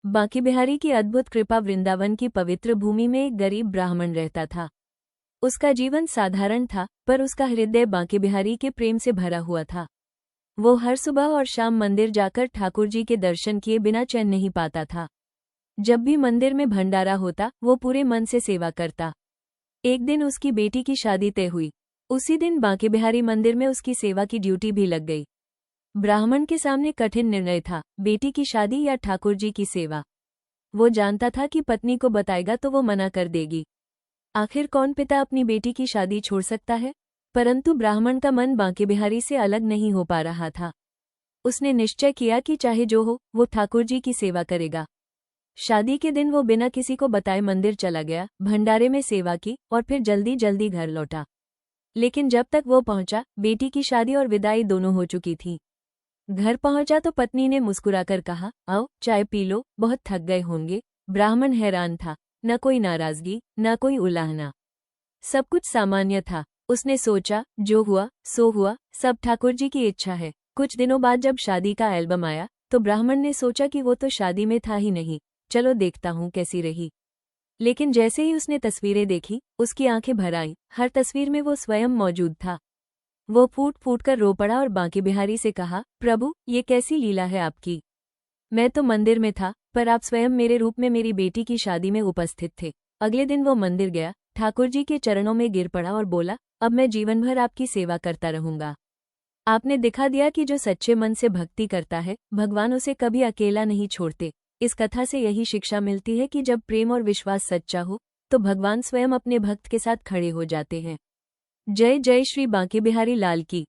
बांके बिहारी की अद्भुत कृपा। वृंदावन की पवित्र भूमि में एक गरीब ब्राह्मण रहता था। उसका जीवन साधारण था, पर उसका हृदय बांके बिहारी के प्रेम से भरा हुआ था। वो हर सुबह और शाम मंदिर जाकर ठाकुर जी के दर्शन किए बिना चैन नहीं पाता था। जब भी मंदिर में भंडारा होता, वो पूरे मन से सेवा करता। एक दिन उसकी बेटी की शादी तय हुई। उसी दिन बांके बिहारी मंदिर में उसकी सेवा की ड्यूटी भी लग गई। ब्राह्मण के सामने कठिन निर्णय था, बेटी की शादी या ठाकुर जी की सेवा। वो जानता था कि पत्नी को बताएगा तो वो मना कर देगी। आखिर कौन पिता अपनी बेटी की शादी छोड़ सकता है? परंतु ब्राह्मण का मन बांके बिहारी से अलग नहीं हो पा रहा था। उसने निश्चय किया कि चाहे जो हो, वो ठाकुर जी की सेवा करेगा। शादी के दिन वो बिना किसी को बताए मंदिर चला गया, भंडारे में सेवा की और फिर जल्दी जल्दी घर लौटा। लेकिन जब तक वो पहुंचा, बेटी की शादी और विदाई दोनों हो चुकी थी। घर पहुंचा तो पत्नी ने मुस्कुराकर कहा, आओ चाय पी लो, बहुत थक गए होंगे। ब्राह्मण हैरान था, न कोई नाराजगी, न कोई उलाहना। सब कुछ सामान्य था। उसने सोचा, जो हुआ सो हुआ, सब ठाकुर जी की इच्छा है। कुछ दिनों बाद जब शादी का एल्बम आया, तो ब्राह्मण ने सोचा कि वो तो शादी में था ही नहीं, चलो देखता हूँ कैसी रही। लेकिन जैसे ही उसने तस्वीरें देखी, उसकी आंखें भर आईं। हर तस्वीर में वो स्वयं मौजूद था। वो फूट फूट कर रो पड़ा और बांके बिहारी से कहा, प्रभु, ये कैसी लीला है आपकी। मैं तो मंदिर में था, पर आप स्वयं मेरे रूप में मेरी बेटी की शादी में उपस्थित थे। अगले दिन वो मंदिर गया, ठाकुर जी के चरणों में गिर पड़ा और बोला, अब मैं जीवन भर आपकी सेवा करता रहूंगा। आपने दिखा दिया कि जो सच्चे मन से भक्ति करता है, भगवान उसे कभी अकेला नहीं छोड़ते। इस कथा से यही शिक्षा मिलती है कि जब प्रेम और विश्वास सच्चा हो, तो भगवान स्वयं अपने भक्त के साथ खड़े हो जाते हैं। जय जय श्री बांके बिहारी लाल की।